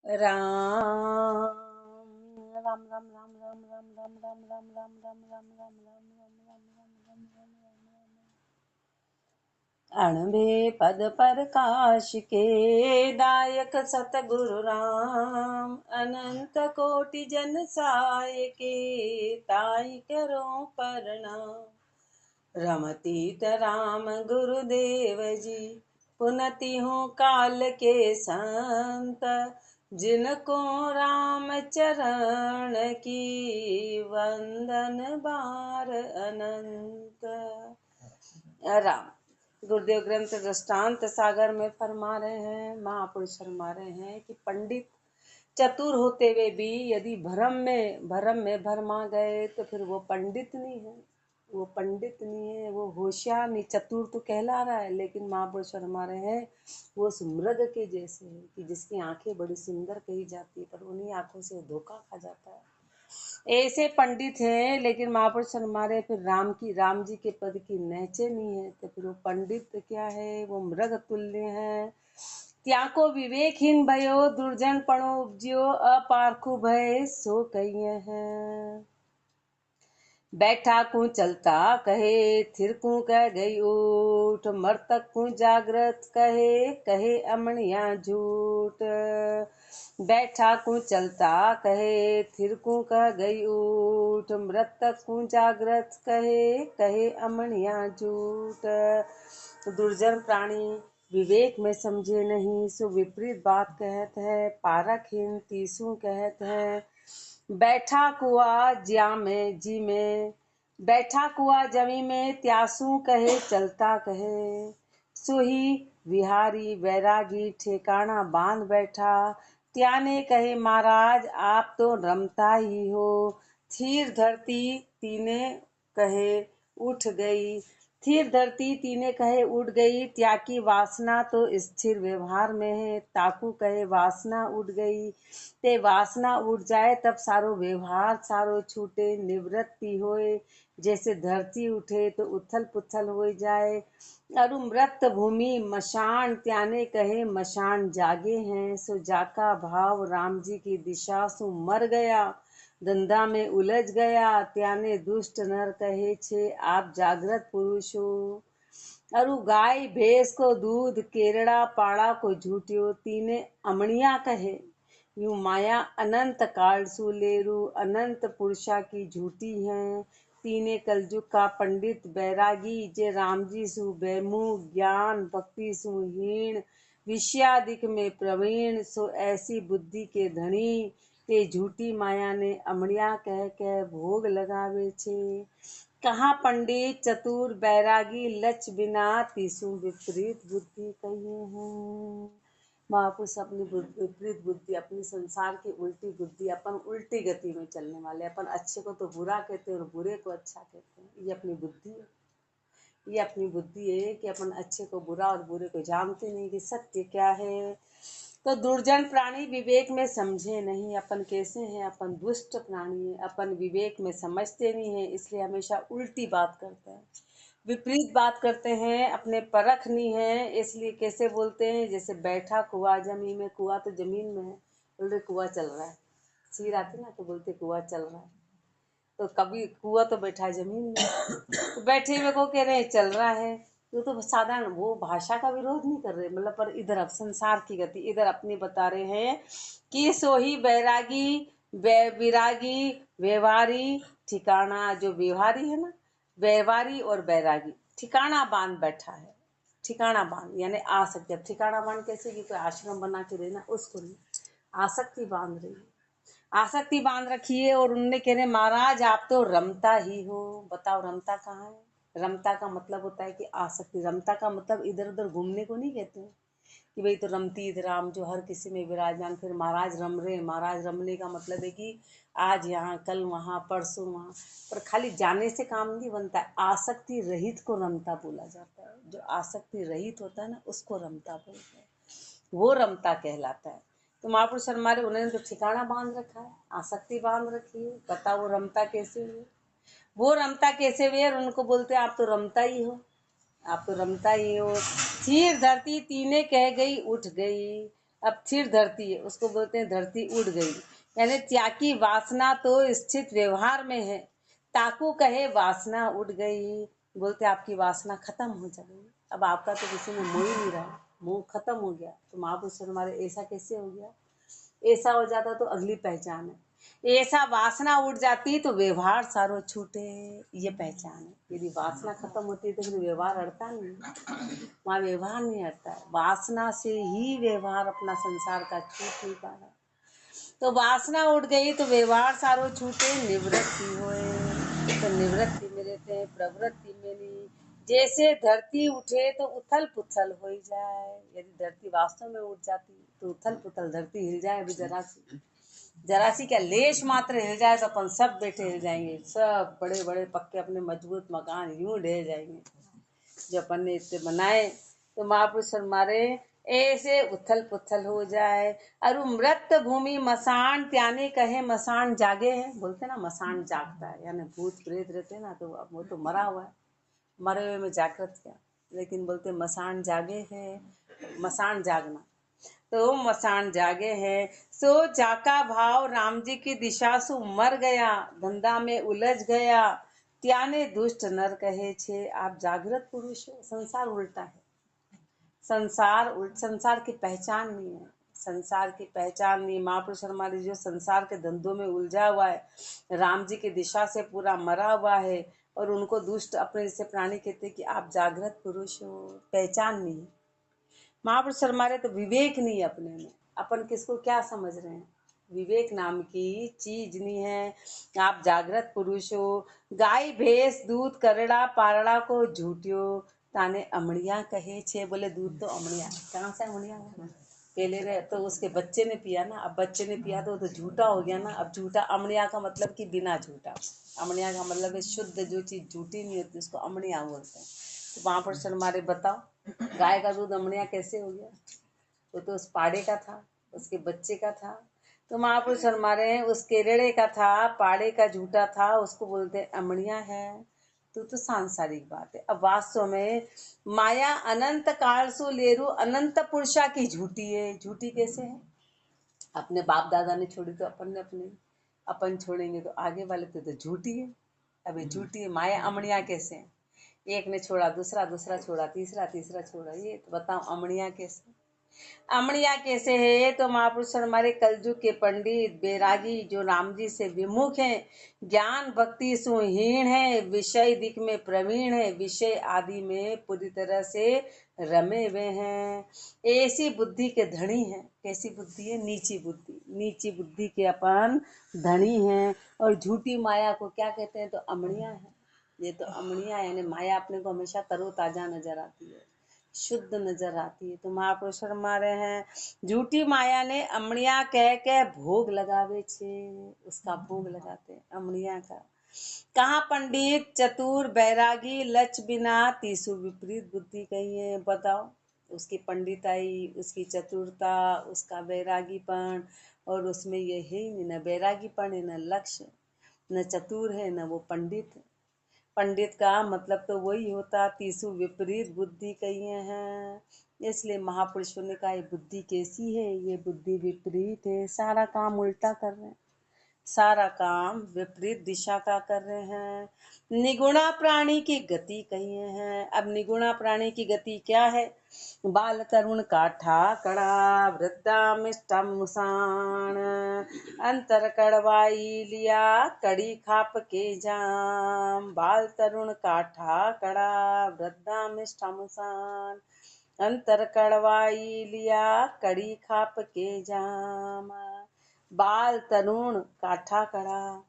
राम राम राम राम राम राम राम राम राम राम राम राम राम राम राम राम राम राम राम। अणबे पद प्रकाश के दायक सतगुरु राम, अनंत कोटि जन साय के ताई करो प्रणाम। रमतीत राम गुरुदेव जी, पुनति हूँ काल के संत, जिनको राम चरण की वंदन बार अनंत। राम गुरुदेव ग्रंथ दृष्टांत सागर में फरमा रहे हैं, महापुरुष फरमा रहे हैं कि पंडित चतुर होते हुए भी यदि भरम में भरमा गए तो फिर वो पंडित नहीं है, वो पंडित नहीं है, वो होशियार नहीं, चतुर तो कहला रहा है, लेकिन महापुरुष फरमा रहे हैं वो उस मृग के जैसे है कि जिसकी आंखें बड़ी सुंदर कही जाती है पर उन्हीं आंखों से धोखा खा जाता है। ऐसे पंडित हैं, लेकिन महापुरुष फरमा रहे फिर राम जी के पद की नहचे नहीं है, तो फिर वो पंडित क्या है, वो मृग तुल्य है। त्याको विवेकहीन भयो, दुर्जन पणो उपजियो, अपारखु भय सो कहिए हैं। बैठा को चलता कहे, थिर को कह गई उठ, मर्तक को जागृत कहे, कहे अमणिया झूठ। बैठा को चलता कहे, थिर को कह गई उठ, मृतक को जागृत कहे, कहे अमणिया झूठ। दुर्जन प्राणी विवेक में समझे नहीं, सो विपरीत बात कहत है, पारखहीन तीसू कहत है। बैठा कुआ ज्या में जी में, बैठा कुआ जमी में, त्यासू कहे चलता कहे, सोही विहारी वैरागी ठेकाना बांध बैठा। त्याने कहे महाराज आप तो रमता ही हो, थीर धरती तीने कहे उठ गई, थीर धरती तीने कहे उठ गई। त्यागी वासना तो स्थिर व्यवहार में है, ताकू कहे वासना उठ गई, ते वासना उठ जाए तब सारो व्यवहार सारो छूटे, निवृत्ति होए जैसे धरती उठे तो उथल पुथल हो जाए। अरु मृत भूमि मशान, त्याने कहे मशान जागे हैं, सो जाका भाव राम जी की दिशा सु मर गया, धंधा में उलझ गया। त्याने दुष्ट नर कहे छे आप जागृत पुरुष हो। अरु गाय भैंस को दूध, केरड़ा पाड़ा को झूठियो, तीने अमणिया कहे यूं माया अनंत काल सु लेरू, अनंत पुरुषा की झूठी है। तीने कलजुग का पंडित बैरागी, जे राम जी सु बेमुख, ज्ञान भक्ति सु हीण, विषयादिक में प्रवीण, सो ऐसी बुद्धि के धनी, ते झूठी माया ने अमड़िया कह कह भोग लगावे छे। कहाँ पंडित चतुर बैरागी, लच बिना तीसु विपरीत बुद्धि कहिए हैं। महापुरुष अपनी विपरीत बुद्धि, अपनी संसार की उल्टी बुद्धि, अपन उल्टी गति में चलने वाले, अपन अच्छे को तो बुरा कहते हैं और बुरे को अच्छा कहते हैं। ये अपनी बुद्धि है, ये अपनी बुद्धि है कि अपन अच्छे को बुरा और बुरे को जानते नहीं कि सत्य क्या है। तो दुर्जन प्राणी विवेक में समझे नहीं, अपन कैसे हैं, अपन दुष्ट प्राणी है, अपन विवेक में समझते नहीं है, इसलिए हमेशा उल्टी बात करते हैं, विपरीत बात करते हैं, अपने परख नहीं है, इसलिए कैसे बोलते हैं, जैसे बैठा कुआ जमीन में, कुआ तो जमीन में है, बोल रहे कुआ चल रहा है, सीर आती ना तो बोलते कुआ चल रहा है, तो कभी कुआ तो बैठा है जमीन में, तो बैठे हुए को कह रहे हैं चल रहा है, तो साधारण वो भाषा का विरोध नहीं कर रहे, मतलब पर इधर अब संसार की गति इधर अपनी बता रहे हैं कि सोही बैरागी विरागी व्यवहारी ठिकाना, जो व्यवहारी है ना, व्यवहारी और बैरागी ठिकाना बांध बैठा है। ठिकाना बांध यानी आसक्ति, अब ठिकाना बांध कैसे कि कोई आश्रम बना के रहना, उसको नहीं, आसक्ति बांध रही है, आसक्ति बांध रखी है। और उनने कह रहे महाराज आप तो रमता ही हो। बताओ रमता कहाँ है? रमता का मतलब होता है कि आसक्ति, रमता का मतलब इधर उधर घूमने को नहीं कहते हैं कि भाई तो रमतीत राम जो हर किसी में विराजमान, फिर महाराज रम रहे, महाराज रमने का मतलब है कि आज यहाँ कल वहाँ परसों वहाँ, पर खाली जाने से काम नहीं बनता है। आसक्ति रहित को रमता बोला जाता है, जो आसक्ति रहित होता है ना उसको रमता बोलते हैं, वो रमता कहलाता है। तो महापुरुष हमारे उन्होंने तो ठिकाना बांध रखा है, आसक्ति बांध रखी है, बताओ वो रमता कैसे हुए, वो रमता कैसे हुए, और उनको बोलते हैं आप तो रमता ही हो, आप तो रमता ही हो। चीर धरती तीने कह गई उठ गई, अब थिर धरती है, उसको बोलते हैं धरती उड़ गई। यानी त्यागी वासना तो स्थित व्यवहार में है, ताकू कहे वासना उड़ गई, बोलते आपकी वासना खत्म हो जाएगी। अब आपका तो किसी में मोह ही नहीं रहा, मोह खत्म हो गया। तो महापुरुष हमारे ऐसा कैसे हो गया? ऐसा हो जाता तो अगली पहचान है। ऐसा वासना उड़ जाती तो व्यवहार सारो छूटे, ये पहचान है। यदि वासना खत्म होती तो फिर व्यवहार अड़ता नहीं, वहाँ व्यवहार नहीं अड़ता है। वासना से ही व्यवहार अपना संसार का छूट नहीं पा रहा। तो वासना उड़ गई तो व्यवहार सारो छूटे, निवृत्ति होए तो निवृत्ति में रहते हैं, प्रवृत्ति में नहीं। जैसे धरती उठे तो उथल पुथल हो जाए। यदि धरती वास्तव में उठ जाती तो उथल पुथल धरती हिल जाए। अभी जरा सी क्या लेश मात्र हिल जाए तो अपन सब बैठे हिल जाएंगे, सब बड़े बड़े पक्के अपने मजबूत मकान यूं ढह जाएंगे जो अपन ने इतने बनाए। तो महापुरुष हमारे ऐसे उथल पुथल हो जाए। और मृत भूमि मसान त्याने कहे मसान जागे है, बोलते ना मसान जागता है, यानी भूत प्रेत रहते हैं ना, तो अब वो तो मरा हुआ है, मरे हुए में जागृत क्या, लेकिन बोलते मसान जागे है, मसान जागना। तो मसान जागे है सो जाका भाव राम जी की दिशा सु मर गया, धंधा में उलझ गया, त्याने दुष्ट नर कहे छे आप जागृत पुरुष हो। संसार उल्टा है, संसार की पहचान नहीं है, संसार की पहचान नहीं। महापुरुष हमारे जो संसार के धंधों में उलझा हुआ है, राम जी की दिशा से पूरा मरा हुआ है, और उनको दुष्ट अपने जैसे प्राणी कहते कि आप जागृत पुरुष हो, पहचान नहीं। महापुरुष हमारे तो विवेक नहीं है अपने में, अपन किसको क्या समझ रहे हैं, विवेक नाम की चीज नहीं है। आप जागृत पुरुष हो। गाय भैंस दूध करड़ा पारड़ा को झूठियो, ताने अमड़िया कहे छे, बोले दूध तो अमड़िया, कहाँ से अमड़िया? पहले रे तो उसके बच्चे ने पिया ना, अब बच्चे ने पिया तो झूठा हो गया ना। अब झूठा अमड़िया का मतलब कि बिना झूठा, अमड़िया का मतलब है शुद्ध, जो चीज झूठी नहीं होती उसको अमड़िया बोलते हैं। तो वहां पर सर हमारे बताओ, गाय का दूध अमड़िया कैसे हो गया? वो तो उस पाड़े का था, उसके बच्चे का था। तो महापुरुष हमारे उस केरड़े का था, पाड़े का झूठा था, उसको बोलते अमड़िया है। तो सांसारिक बात है। अब वास्तव में माया अनंत काल सो लेरू अनंत पुरुषा की झूठी है। झूठी कैसे है? अपने बाप दादा ने छोड़ी तो अपन ने अपने, अपन छोड़ेंगे तो आगे वाले तो झूठी है। अब ये झूठी है, माया अमड़िया कैसे है? एक ने छोड़ा, दूसरा छोड़ा, तीसरा छोड़ा, ये तो बताओ अमड़िया कैसे? अमड़िया कैसे है? तो महापुरुष हमारे कलयुग के पंडित बैरागी जो राम जी से विमुख हैं, ज्ञान भक्ति सुहीन है, विषय दिक में प्रवीण है, विषय आदि में पूरी तरह से रमे हुए हैं, ऐसी बुद्धि के धनी है। कैसी बुद्धि है? नीची बुद्धि, नीची बुद्धि के अपन धनी हैं। और झूठी माया को क्या कहते हैं? तो अमड़िया है। ये तो अमड़िया यानी माया अपने को हमेशा तरोताजा नजर आती है, शुद्ध नजर आती है। तो महापुरुष हमारे हैं झूठी माया ने अमड़िया कह के भोग लगावे छे, उसका भोग लगाते हैं अमड़िया का। कहाँ पंडित चतुर बैरागी लच बिना तीसु विपरीत बुद्धि कही है, बताओ। उसकी पंडिताई, उसकी चतुरता, उसका बैरागीपन, और उसमें ये है ही नहीं, न बैरागीपन है, न लक्ष्य, न चतुर है, न वो पंडित है। पंडित का मतलब तो वही होता, तीसु विपरीत बुद्धि कहिए हैं। इसलिए महापुरुषों ने कहा ये बुद्धि कैसी है? ये बुद्धि विपरीत है, सारा काम उल्टा कर रहे हैं, सारा काम विपरीत दिशा का कर रहे हैं। निगुणा प्राणी की गति कहिए हैं। अब निगुणा प्राणी की गति क्या है? बाल तरुण काठा कड़ा वृद्धा मिष्टा मुसान, अंतर कड़वाई लिया कड़ी खाप के जाम। बाल तरुण काठा कड़ा वृद्धा मिष्टा मुसान, अंतर कड़वाई लिया कड़ी खाप के जाम। बाल तरुण काठा कड़ा,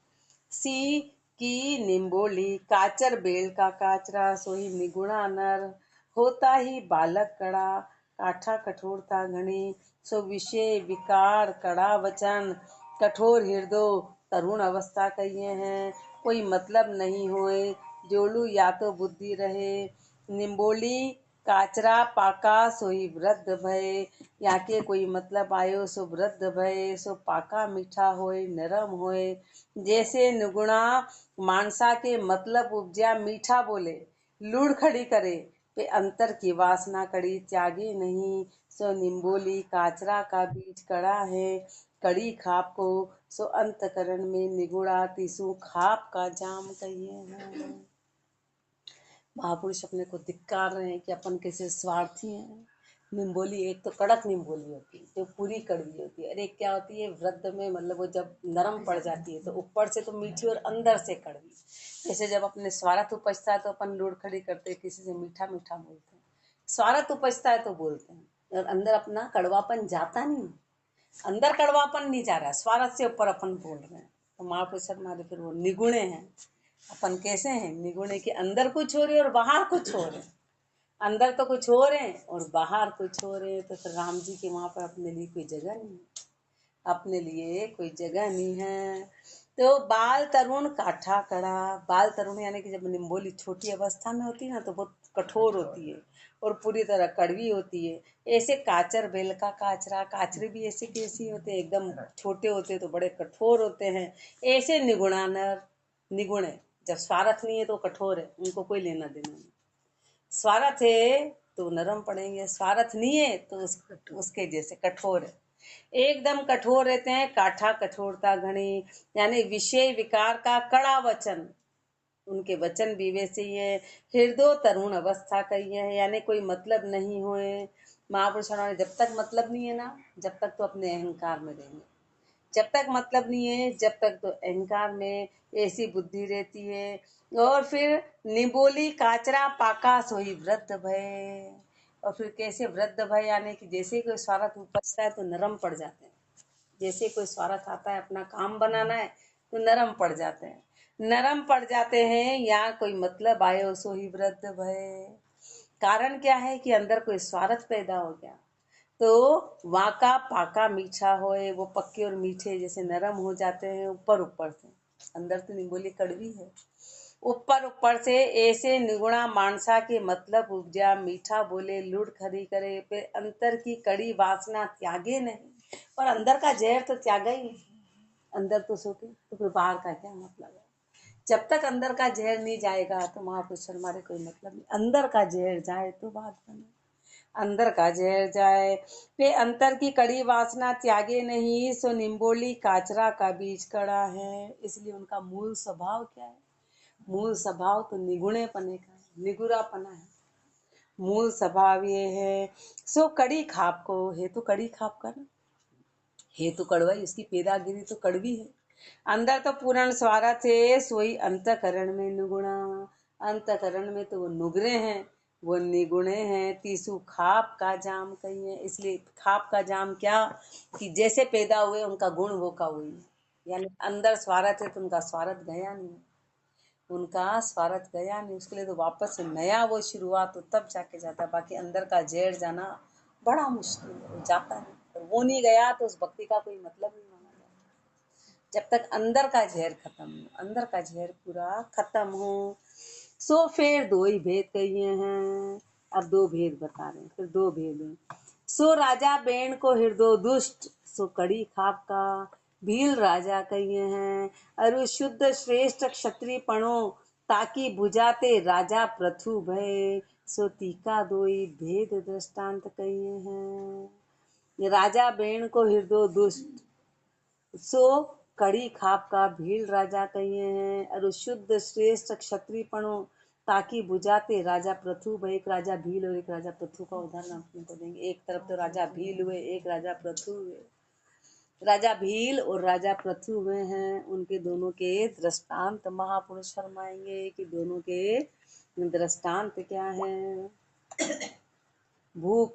सी की निम्बोली, काचर बेल का काचरा, सोही निगुणा नर, होता ही बालक कड़ा, काठा कठोरता घनी, सो विषय विकार कड़ा वचन, कठोर हृदय तरुण अवस्था कहिए हैं। कोई मतलब नहीं होए, जोलू या तो बुद्धि रहे, निम्बोली काचरा पाका सोई वृद्ध भय, या के कोई मतलब आयो सो वृद्ध भय, सो पाका मीठा होए नरम होए। जैसे निगुणा मानसा के मतलब उपजा मीठा बोले, लूड़ खड़ी करे, पे अंतर की वासना कड़ी त्यागी नहीं, सो निम्बोली काचरा का बीज कड़ा है, कड़ी खाप को सो अंतकरण में निगुड़ा, तीसू खाप का जाम कहिए हैं। महापुरुष अपने को धिक्कार रहे हैं कि अपन कैसे स्वार्थी हैं। निम्बोली एक तो कड़क निम्बोली होती है जो पूरी कड़वी होती है, और एक क्या होती है वृद्ध में, मतलब वो जब नरम पड़ जाती है तो ऊपर से तो मीठी और अंदर से कड़वी। जैसे जब अपने स्वार्थ उपजता है तो अपन लोड़ खड़ी करते हैं, किसी से मीठा मीठा बोलते हैं, स्वार्थ उपजता है तो बोलते हैं, और अंदर अपना कड़वापन जाता नहीं, अंदर कड़वापन नहीं जा रहा है, स्वार्थ से ऊपर अपन बोल रहे हैं। तो महापुरुष हमारे फिर वो निगुणे हैं। अपन कैसे हैं निगुणे के, अंदर कुछ हो रहे और बाहर कुछ हो रहे, अंदर तो कुछ हो रहे हैं और बाहर कुछ हो रहे हैं। तो फिर राम जी के वहां पर अपने लिए कोई जगह नहीं है, अपने लिए कोई जगह नहीं है। तो बाल तरुण काठा कड़ा, बाल तरुण यानी कि जब निम्बोली छोटी अवस्था में होती है ना तो बहुत कठोर होती है और पूरी तरह कड़वी होती है। ऐसे काचर बेल का काचरा, काचरे भी ऐसे कैसी होते हैं, एकदम छोटे होते हैं तो बड़े कठोर होते हैं। ऐसे निगुणा नर, निगुणे जब स्वार्थ नहीं है तो कठोर है, उनको कोई लेना देना नहीं। स्वार्थ है तो नरम पड़ेंगे, स्वार्थ नहीं है तो उसके जैसे कठोर है, एकदम कठोर रहते हैं। काठा कठोरता घनी, यानी विषय विकार का कड़ा वचन, उनके वचन भी वैसे ही है। हृदय तरुण अवस्था कही है, यानी कोई मतलब नहीं हुए। महापुरुषों ने जब तक मतलब नहीं है ना, जब तक तो अपने अहंकार में रहेंगे, जब तक मतलब नहीं है जब तक तो अहंकार में ऐसी बुद्धि रहती है। और फिर निबोली काचरा पाका सोई वृद्ध भय, और फिर कैसे वृद्ध भय, यानी कि जैसे कोई स्वार्थ उपजता है तो नरम पड़ जाते हैं, जैसे कोई स्वार्थ आता है अपना काम बनाना है तो नरम पड़ जाते हैं, नरम पड़ जाते हैं। या कोई मतलब आयो सो ही वृद्ध भय, कारण क्या है कि अंदर कोई स्वार्थ पैदा हो गया। तो वाका पाका मीठा होए, वो पक्के और मीठे जैसे नरम हो जाते हैं ऊपर ऊपर से, अंदर तो निगोली कड़वी है। ऊपर ऊपर से ऐसे निगुणा मानसा के मतलब उपजा, मीठा बोले लुढ़ खरी करे, फिर अंतर की कड़ी वासना त्यागे नहीं, और अंदर का जहर तो त्यागा ही नहीं, अंदर तो सोते तो फिर बाहर का क्या मतलब है। जब तक अंदर का जहर नहीं जाएगा तो महापुरुष हमारे कोई मतलब नहीं, अंदर का जहर जाए तो बात बने, अंदर का जहर जाए। वे अंतर की कड़ी वासना त्यागे नहीं, सो निम्बोली काचरा का बीज कड़ा है। इसलिए उनका मूल स्वभाव क्या है, मूल स्वभाव तो निगुणे पने का है, निगुरा पना है, मूल स्वभाव ये है। सो कड़ी खाप को, हेतु कड़ी खाप का ना, हेतु कड़वाई, उसकी पैदागिरी तो कड़वी है, अंदर तो पूर्ण स्वार्थ है। सोई अंतकरण में निगुणा, अंतकरण में तो वो नुगरे हैं, वो निगुणे हैं। तीसू खाप का जाम कही है, इसलिए खाप का जाम क्या कि जैसे पैदा हुए उनका गुण वो का हुई, यानी अंदर स्वार्थ है तो उनका स्वार्थ गया नहीं, उनका स्वार्थ गया नहीं, उसके लिए तो वापस से नया वो शुरुआत हो तब जाके जाता है। बाकी अंदर का जहर जाना बड़ा मुश्किल है, वो जाता नहीं, और वो नहीं गया तो उस भक्ति का कोई मतलब नहीं माना जाता जब तक अंदर का जहर खत्म हो, अंदर का जहर पूरा खत्म हो। सो फिर दो ही भेद कहिए हैं, अब दो भेद बता रहे हैं, फिर दो भेद हैं। सो राजा बेन को हृदय दुष्ट, सो कड़ी खाप का भील राजा कहिए हैं। अरु शुद्ध श्रेष्ठ क्षत्रिय पणो, ताकि बुझाते राजा प्रथु भय, सो तीका दोई भेद दृष्टांत कहिए हैं। राजा बेन को हृदय दुष्ट, सो कड़ी खाप का भील राजा कहिए हैं। और शुद्ध श्रेष्ठ क्षत्रियपणो, ताकि बुझाते राजा प्रथु भय, एक राजा भील और एक राजा प्रथु का उदाहरण आपको को देंगे। एक तरफ तो राजा भील हुए, एक राजा प्रथु हुए, राजा भील और राजा प्रथु हुए हैं, उनके दोनों के दृष्टांत महापुरुष फरमाएंगे कि दोनों के दृष्टांत क्या है। भूप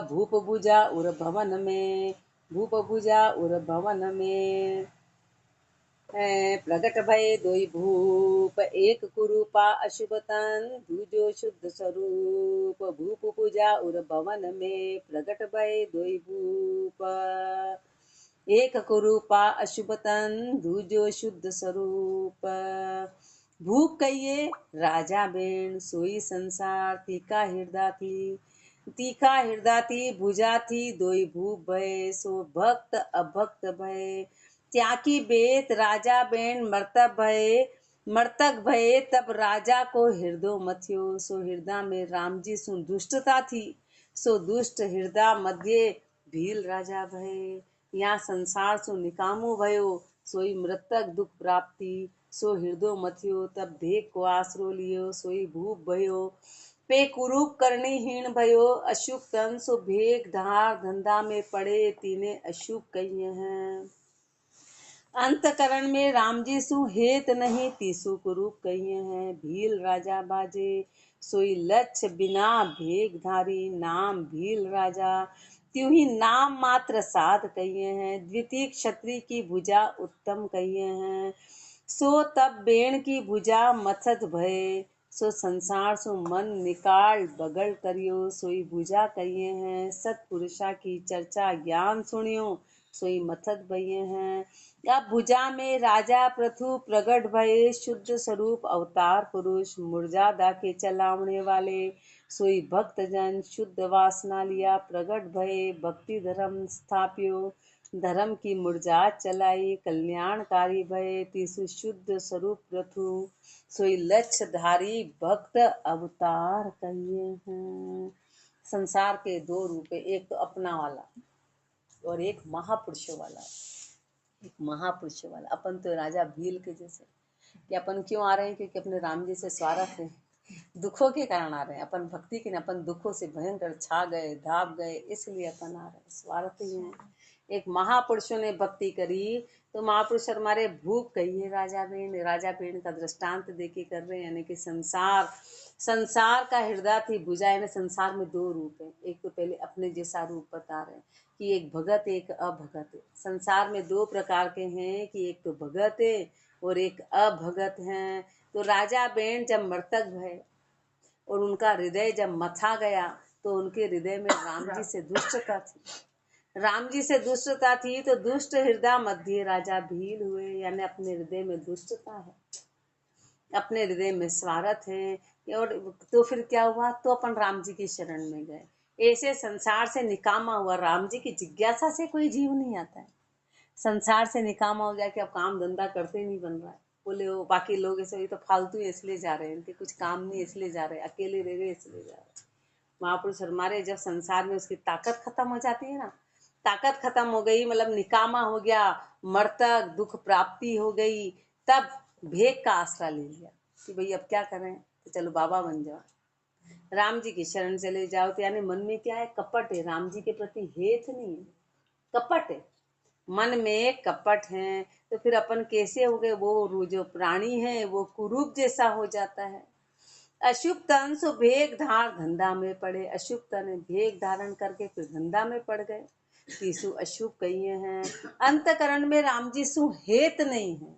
भूप बुझा उर भवन में, भूप बुझा उर भवन में प्रगट भय दोई भूप, एक कुरूपा अशुभतन दूजो शुद्ध स्वरूप। भूप पूजा उर भवन में, प्रगट भय दोई भूप, एक कुरूपा अशुभतन दूजो शुद्ध स्वरूप। भूप कहिए राजा बेन, सोई संसार तीखा हृदय थी, तीखा हृदय थी भुजा थी दोई भूप भय, सो भक्त अभक्त भय, त्याकी बेत राजा बेन मर्तक भय, मर्तक भय तब राजा को हृदय मथियो, सो हृदय में राम जी सु दुष्टता थी, सो दुष्ट हृदय मध्य भील राजा भय। यहाँ संसार सो निकामो भयो, सोई मृतक दुख प्राप्ति। सो हृदय मथियो तब भेग को आसरो लियो, सोई भूप भयो पे कुरूप करनी हीण भयो। अशुभ तन सो भेग धार धंधा में पड़े, तीने अशुभ कहिए हैं। अंतकरण में राम जी सु हेत नहीं, तीसु कुरूप कहिए हैं। भील राजा बाजे सोई लक्ष्य बिना भेग धारी, नाम भील राजा त्यों ही नाम मात्र साध कहिए हैं। द्वितीय क्षत्रिय की भुजा उत्तम कहिए हैं, सो तब बेण की भुजा मथत भय। सो संसार सो मन निकाल बगल करियो, सोई भुजा कहिए हैं। सतपुरुषा की चर्चा ज्ञान सुनियो, सोई मथत भये हैं। या भुजा में राजा प्रथु प्रगट भये, शुद्ध स्वरूप अवतार पुरुष मुर्जादा के चलावने वाले। सोई भक्त जन शुद्ध वासना लिया प्रगट भये, भक्ति धर्म स्थापियो धर्म की मुर्जा चलाई। कल्याणकारी भये तीसु शुद्ध स्वरूप प्रथु, सोई लक्ष्य धारी भक्त अवतार कहिए हैं। संसार के दो रूप है, एक तो अपना वाला और एक महापुरुषों वाला। एक महापुरुषों वाला अपन तो राजा भील के जैसे कि अपन क्यों आ रहे हैं, क्योंकि अपने राम जी से स्वार्थ है, दुखों के कारण आ रहे हैं। अपन भक्ति के अपन दुखों से भयंकर छा गए धाप गए, इसलिए अपन आ रहे हैं, स्वार्थ ही है। एक महापुरुषों ने भक्ति करी तो महापुरुष हमारे भूप कहिए राजा बेन। राजा बेन का दृष्टांत देके कर रहे हैं, यानी कि संसार का हृदय थी भुजा। यानी संसार में दो रूप है, एक तो पहले अपने जैसा रूप बता रहे हैं कि एक भगत एक अभगत है। संसार में दो प्रकार के हैं कि एक तो भगत है और एक अभगत हैं। तो राजा बेन जब मृतक भय और उनका हृदय जब मथा गया तो उनके हृदय में राम जी से दुष्टता थी। राम जी से दुष्टता थी तो दुष्ट हृदय मध्य राजा भील हुए, यानी अपने हृदय में दुष्टता है, अपने हृदय में स्वार्थ है। और तो फिर क्या हुआ, तो अपन राम जी की शरण में गए। ऐसे संसार से निकामा हुआ, राम जी की जिज्ञासा से कोई जीव नहीं आता है। संसार से निकामा हो गया कि अब काम धंधा करते नहीं बन रहा है, बोले वो बाकी लोग ऐसे तो फालतू इसलिए जा रहे हैं, इनके कुछ काम नहीं इसलिए जा रहे हैं, अकेले रह रहे इसलिए जा रहे हैं। महापुरुष हमारे जब संसार में उसकी ताकत खत्म हो जाती है ना, ताकत खत्म हो गई मतलब निकामा हो गया, मृतक दुख प्राप्ति हो गई, तब भेग का आसरा ले लिया कि भाई अब क्या करें, तो चलो बाबा बन जाओ, राम जी की शरण चले जाओ। तो यानी मन में क्या है, कपट है, राम जी के प्रति हेत नहीं है, कपट है, मन में कपट है। तो फिर अपन कैसे हो गए, वो जो प्राणी है वो कुरूप जैसा हो जाता है। अशुभ तन सो भेग धार धंधा में पड़े, अशुभ तन भेग धारण करके फिर धंधा में पड़ गए, तीसु अशुभ कहिए हैं। अंतकरण में राम जी सु हेत नहीं है।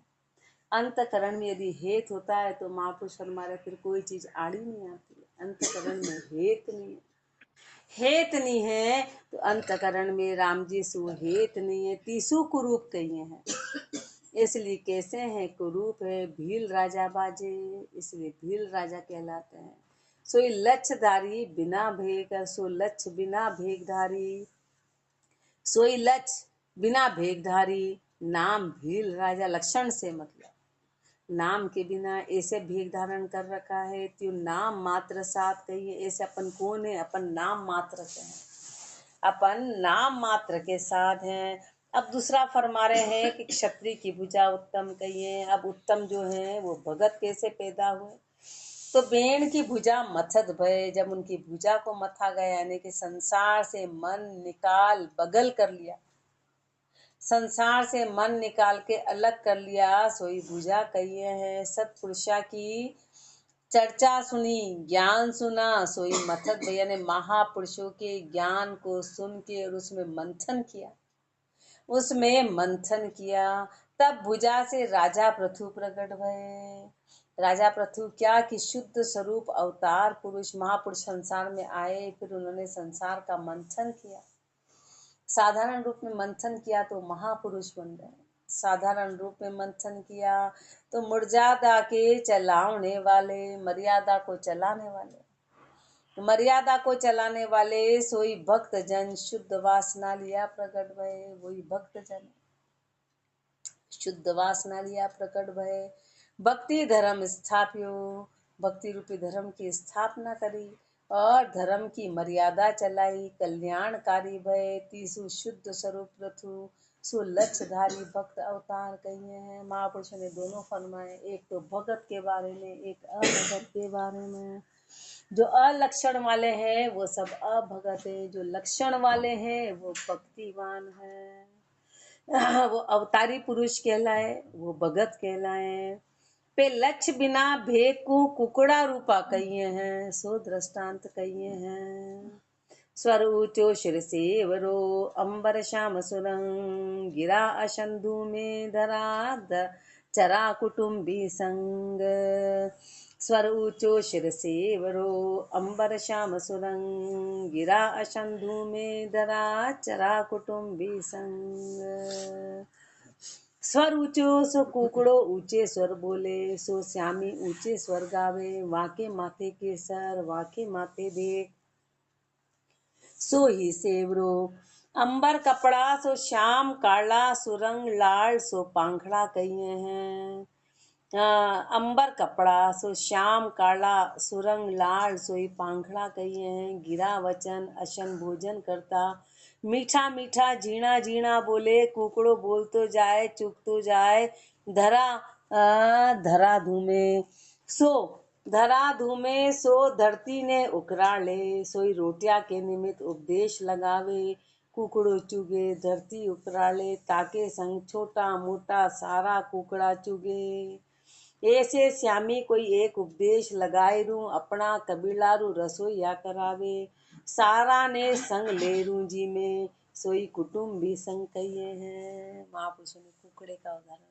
अंतकरण में यदि हेत होता है तो महापुरुष हमारे फिर कोई चीज आड़ी नहीं आती है। अंतकरण में हेत नहीं है, हेत नहीं है तो अंतकरण में राम जी सु हेत नहीं है, तीसु कुरूप कहिए हैं। इसलिए कैसे हैं, कुरूप है भील राजा बाजे, इसलिए भील राजा कहलाते हैं। सोई लक्ष्यधारी बिना भेग, सो लक्ष्य बिना भेगधारी, सोई लक्ष्य बिना भेगधारी, नाम भील राजा। लक्षण से मतलब नाम के बिना ऐसे भेग धारण कर रखा है, त्यो नाम मात्र साथ कहिए। ऐसे अपन कौन है, अपन नाम मात्र के हैं, अपन नाम मात्र के साथ हैं। अब दूसरा फरमा रहे हैं कि क्षत्रिय की भुजा उत्तम कहिए। अब उत्तम जो है वो भगत कैसे पैदा हुए, तो बेण की भुजा मथत भय, जब उनकी भुजा को मथा गया, यानी कि संसार से मन निकाल बगल कर लिया, संसार से मन निकाल के अलग कर लिया, सोई भुजा कहिए हैं। सतपुरुषा की चर्चा सुनी ज्ञान सुना, सोई मथत भैया ने महापुरुषों के ज्ञान को सुन के और उसमें मंथन किया, उसमें मंथन किया, तब भुजा से राजा प्रथु प्रकट भये। राजा प्रथु क्या कि शुद्ध स्वरूप अवतार पुरुष महापुरुष संसार में आए, फिर उन्होंने संसार का मंथन किया। साधारण रूप में मंथन किया तो महापुरुष बन गए, साधारण रूप में मंथन किया तो मर्यादा के चलाने वाले, मर्यादा को चलाने वाले, मर्यादा को चलाने वाले, सोई भक्त जन शुद्ध वासना लिया प्रकट भये। वही भक्त जन शुद्ध वासना लिया प्रकट भये, भक्ति धर्म स्थापियो, भक्ति रूपी धर्म की स्थापना करी। और धर्म की मर्यादा चलाई, कल्याणकारी भय तीसु शुद्ध स्वरूप रथु, सो लक्ष्यधारी भक्त अवतार कहिए हैं। महापुरुषों ने दोनों फरमाए, एक तो भगत के बारे में, एक अभगत के बारे में। जो अलक्षण वाले हैं वो सब अभगत है, जो लक्षण वाले हैं वो भक्तिवान है। वो अवतारी पुरुष कहलाए, वो भगत कहलाए। पे लक्ष्य बिना भेद को कुकड़ा रूपा कहिए हैं, सो दृष्टांत कहिए हैं। स्वर ऊंचो शिर सेवरो, अंबर श्याम सुरंग, गिरा अशंधु में धरा चरा कुटुंबी संग। स्वर ऊंचो शिर सेवरो, अंबर श्याम सुरंग, गिरा अशंधु में धरा चरा कुटुंबी संग। स्वर ऊंचो सो कुकड़ो ऊंचे स्वर बोले, सो श्यामी ऊंचे स्वर गावे, वाके माथे के सर वाके माथे देख, सो ही सेवरो। अंबर कपड़ा सो श्याम काला, सुरंग लाल सो पांखड़ा कहिए हैं। अंबर कपड़ा सो श्याम काला, सुरंग लाल सोई पांखड़ा कहिए हैं। गिरा वचन अशन भोजन करता, मीठा मीठा झीणा झीणा बोले, कुकड़ो बोल तो जाए चुक तो जाए, धरा धरा धूमे। सो धरा धूमे सो धरती ने उकरा ले, सोई रोटिया के निमित्त उपदेश लगावे, कुकड़ो चुगे धरती उकराले, ताके संग छोटा मोटा सारा कुकड़ा चुगे। ऐसे श्यामी कोई एक उपदेश लगाए रू, अपना कबीला रू रसोईया करावे, सारा ने संग ले रू जी में, सोई कुटुम्बी संग कहिए हैं। महापुरुषों ने कुकड़े का उदाहरण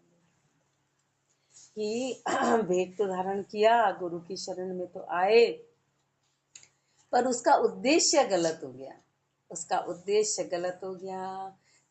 कि भेद तो धारण किया, गुरु की शरण में तो आए, पर उसका उद्देश्य गलत हो गया। उसका उद्देश्य गलत हो गया।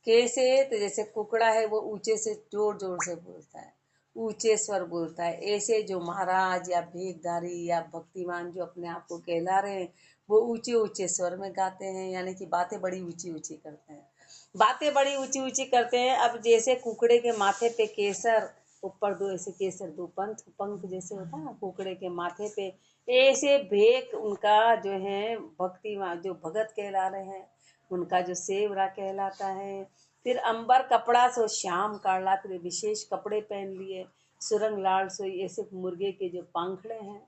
कैसे? तो जैसे कुकड़ा है वो ऊंचे से जोर जोर से बोलता है, ऊंचे स्वर बोलता है। ऐसे जो महाराज या भेदधारी या भक्तिमान जो अपने आप को कहला रहे हैं, वो ऊंचे ऊंचे स्वर में गाते हैं, यानी कि बातें बड़ी ऊंची ऊंची करते हैं, बातें बड़ी ऊंची ऊंची करते हैं। अब जैसे कुकड़े के माथे पे केसर, ऊपर दो ऐसे केसर, दो पंख पंख जैसे होता है ना कुकड़े के माथे पे, ऐसे भेक उनका जो है भक्तिमान जो भगत कहला रहे हैं, उनका जो सेवरा कहलाता है। फिर अंबर कपड़ा सो श्याम काला, फिर विशेष कपड़े पहन लिए। सुरंग लाल सोई, ऐसे मुर्गे के जो पंखड़े हैं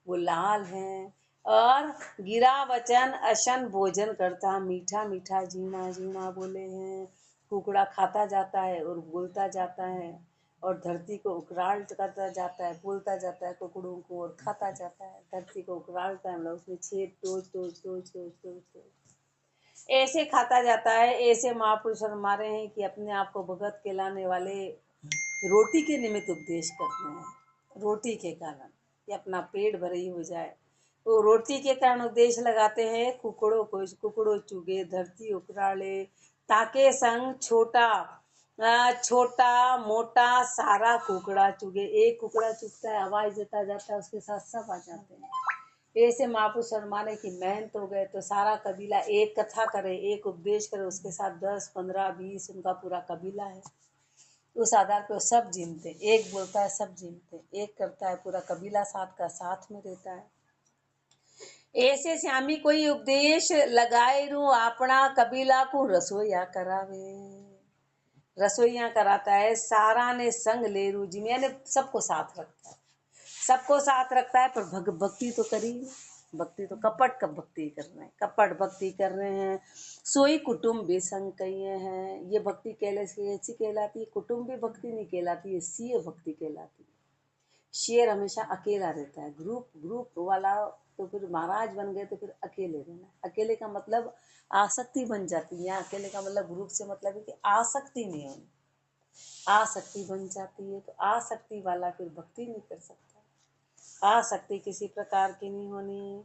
वो लाल हैं। और गिरा वचन अशन भोजन करता, मीठा मीठा झीणा झीणा बोले हैं। कुकड़ा खाता जाता है और बोलता जाता है, और धरती को उकराल करता जाता है, बोलता जाता है कुकड़ों को, और खाता जाता है, धरती को उकरालता है, मतलब उसमें छेद टोच टोच टोच टोच टोच टोच ऐसे खाता जाता है। ऐसे महापुरुष हमारे हैं कि अपने आप को भगत कहलाने वाले रोटी के निमित्त उपदेश करते हैं, रोटी के कारण कि अपना पेट भरी हो जाए, वो रोटी के कारण उपदेश लगाते हैं। कुकड़ों को कुकड़ों चुगे धरती उकराले, ताके संग छोटा छोटा मोटा सारा कुकड़ा चुगे। एक कुकड़ा चुगता है, आवाज देता जाता है, उसके साथ सब आ जाते हैं। ऐसे महापुरुष फरमाने की मेहनत हो गए तो सारा कबीला एक कथा करे, एक उपदेश करे, उसके साथ 10 15 20 उनका पूरा कबीला है, उस आधार पे वो सब जिमते, एक बोलता है सब जिमते, एक करता है पूरा कबीला साथ का साथ में रहता है। ऐसे श्यामी कोई उपदेश लगाए रू, अपना कबीला को रसोईया करावे, रसोईया कराता है, सारा ने संग ले रू जी में, यानी सबको साथ रखता है, सबको साथ रखता है। पर भक्ति तो करी, भक्ति तो कपट का भक्ति कर रहे हैं, कपट भक्ति कर रहे हैं। सोई कुटुम्बी संग कहिए हैं। ये भक्ति कैसी कहलाती है? कुटुम्बी भक्ति नहीं कहलाती है, सीय भक्ति कहलाती है। शेर हमेशा अकेला रहता है, ग्रुप ग्रुप वाला तो फिर महाराज बन गए तो फिर अकेले रहना। अकेले का मतलब आसक्ति बन जाती है, अकेले का मतलब ग्रुप से मतलब है कि आसक्ति नहीं होनी, आसक्ति बन जाती है। तो आसक्ति वाला फिर भक्ति नहीं कर सकता, आसक्ति किसी प्रकार की नहीं होनी।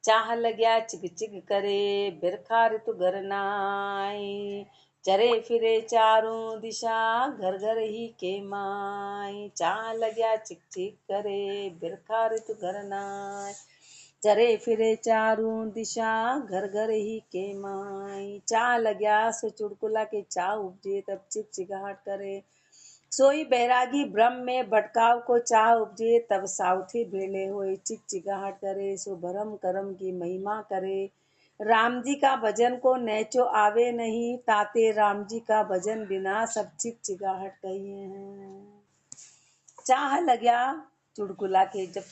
चाह लग्या चिक चिक करे, बिरखा ऋतु घर नाई, चरे फिरे चारों दिशा घर घर ही के माई। चाह लग्या चिक चिक करे, बिरखा ऋतु घर नाई, चरे फिरे चारों दिशा घर घर ही के माई। चाह लग्या सो चुड़कुला के चाह उपजे, तब चिक चिकाहट करे, सोई बैरागी ब्रह्म में भटकाव को चाह उपजे, तब साउथी भेले होए चिकचिकाहट करे, सो भरम करम की महिमा करे। राम जी का भजन को नेचो आवे नहीं, ताते राम जी का भजन बिना सब चिकचिकाहट कहिए हैं। चाह लग्या चुड़कुला के, जब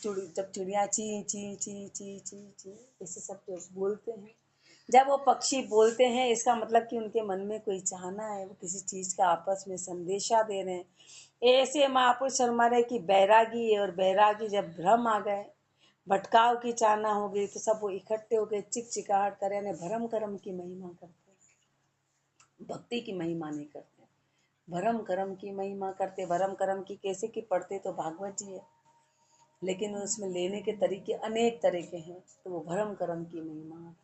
चिड़िया ची ची ची ची ची ची ऐसे सब जो बोलते हैं, जब वो पक्षी बोलते हैं, इसका मतलब कि उनके मन में कोई चाहना है, वो किसी चीज का आपस में संदेशा दे रहे हैं। ऐसे महापुरुष हमारे की बैरागी, और बैरागी जब भ्रम आ गए, भटकाव की चाहना हो गई, तो सब वो इकट्ठे हो गए, चिकचिकाहट करे, भरम करम की महिमा करते, भक्ति की महिमा नहीं करते, भरम करम की महिमा करते। भरम करम की कैसे की पढ़ते तो भागवत जी है, लेकिन उसमें लेने के तरीके अनेक तरह के हैं, तो वो भरम करम की महिमा,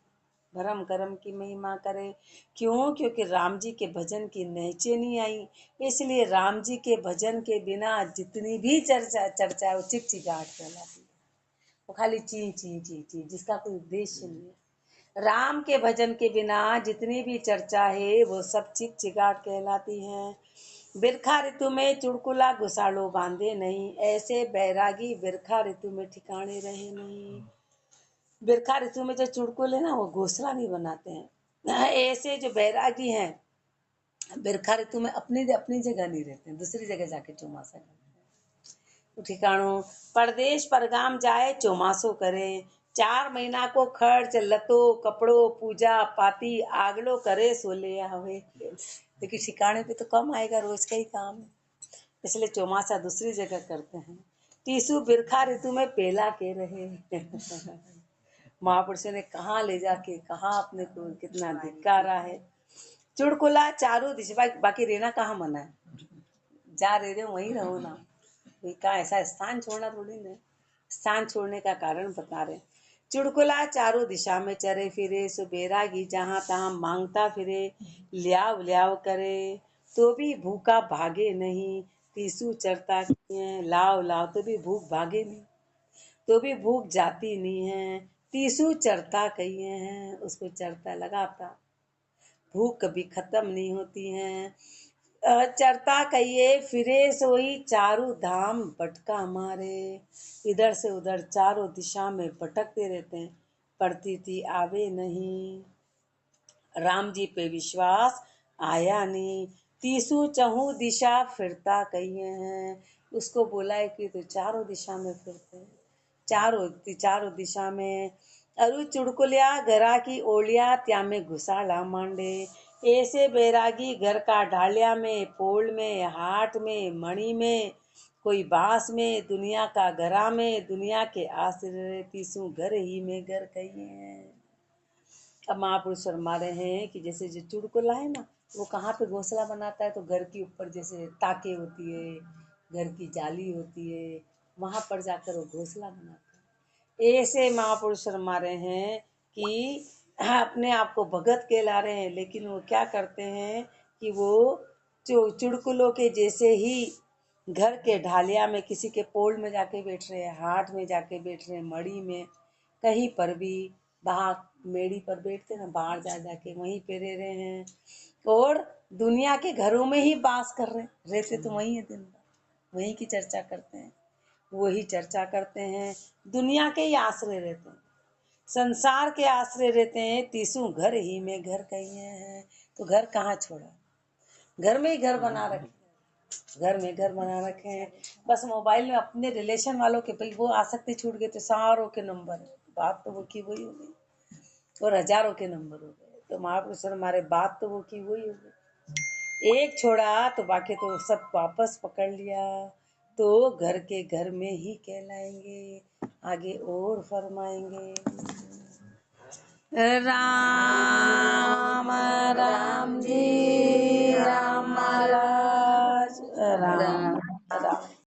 भरम करम की महिमा करे। क्यों? क्योंकि राम जी के भजन की नहचे नहीं आई, इसलिए राम जी के भजन के बिना जितनी भी चर्चा है वो चिकचिकाहट कहलाती है, वो खाली ची ची ची ची, जिसका कोई उद्देश्य नहीं है। राम के भजन के बिना जितनी भी चर्चा है वो सब चिकचिकाहट कहलाती है। बिरखा ऋतु में चुड़कुला घुसाड़ो बांधे नहीं, ऐसे बैरागी बिरखा ऋतु में ठिकाने रहे नहीं। बिरखा ऋतु में जो चुड़कुल है ना, वो घोंसला नहीं बनाते हैं। ऐसे जो बैरागी हैं, बिरखा ऋतु में अपनी अपनी जगह नहीं रहते हैं, दूसरी जगह जाके चौमासा करते हैं। ठिकाणों परदेश परगाम जाए चौमासो करे, 4 महीना को खर्च लतो कपड़ो पूजा पाती आगलो करे सोले आवे। लेकिन ठिकाने पे तो कम आएगा, रोज का ही काम है, इसलिए चौमासा दूसरी जगह करते हैं। तीसू बिरखा ऋतु में पेला के रहे। महापुरुषों ने कहाँ ले जाके कहाँ अपने को कितना धिक्कारा है। चुड़कुला चारों दिशा, बाकी रहना कहाँ मना है, जा रहे हो वहीं रहो ना, कोई कहाँ ऐसा स्थान छोड़ना थोड़ी ना, स्थान छोड़ने का कारण बता रहे। चुड़कुला चारों दिशा में चरे फिरे, सो बैरागी जहाँ तहाँ मांगता फिरे, ल्याव ल्याव करे तो भी भूखा भागे नहीं। तीसू चरता लाव लाव तो भी भूख भागे नहीं, तो भी भूख जाती नहीं है। तीसू चरता कहिए हैं, उसको चरता लगाता, भूख कभी खत्म नहीं होती है। चरता कहिए फिरे सोई चारों धाम भटका मारे, इधर से उधर चारों दिशा में भटकते रहते हैं, प्रतीति आवे नहीं। राम जी पे विश्वास आया नहीं, तीसू चहु दिशा फिरता कहिए हैं, उसको बोला है कि तो चारों दिशा में फिरते हैं, चारों दिशा में। अरु चुड़कुलिया घरा की ओलिया त्या में घुसाला मांडे, ऐसे बैरागी घर का ढालिया में पोल में हाट में मणि में कोई बांस में, दुनिया का घरा में दुनिया के आश्रय, तीसू घर ही में घर कहिए हैं। अब महापुरुष फरमा रहे हैं कि जैसे जो चुड़कुला है ना, वो कहाँ पे घोंसला बनाता है, तो घर के ऊपर जैसे ताके होती है, घर की जाली होती है, वहां पर जाकर वो घोंसला बनाता है। ऐसे महापुरुष फरमा रहे हैं कि अपने आप को भगत कहला रहे हैं, लेकिन वो क्या करते हैं कि वो चुड़कुलों के जैसे ही घर के ढालिया में किसी के पोल में जाके बैठ रहे हैं, हाट में जाके बैठ रहे हैं, मड़ी में, कहीं पर भी बाहर मेड़ी पर बैठते ना, बाहर जा जाके वहीं पे रह रहे हैं, और दुनिया के घरों में ही बास कर रहे, रहते तो वहीं है, दिन भर वहीं की चर्चा करते हैं, वही चर्चा करते हैं, दुनिया के ही आश्रय रहते हैं, संसार के आश्रय रहते हैं। तीसू घर ही में घर कहिए हैं, तो घर कहाँ छोड़ा, घर में ही घर बना रखे, घर में घर बना रखे हैं। बस मोबाइल में अपने रिलेशन वालों के, भाई वो आसक्ति छूट गए तो सारों के नंबर है, बात तो वो की वही हो गई, और हजारों के नंबर हो गए, तो महापुरुष हमारे बात तो वो की वही हो गई, एक छोड़ा तो बाकी तो सब वापस पकड़ लिया, तो घर के घर में ही कहलाएंगे। आगे और फरमाएंगे। राम राम जी राम महाराज राम।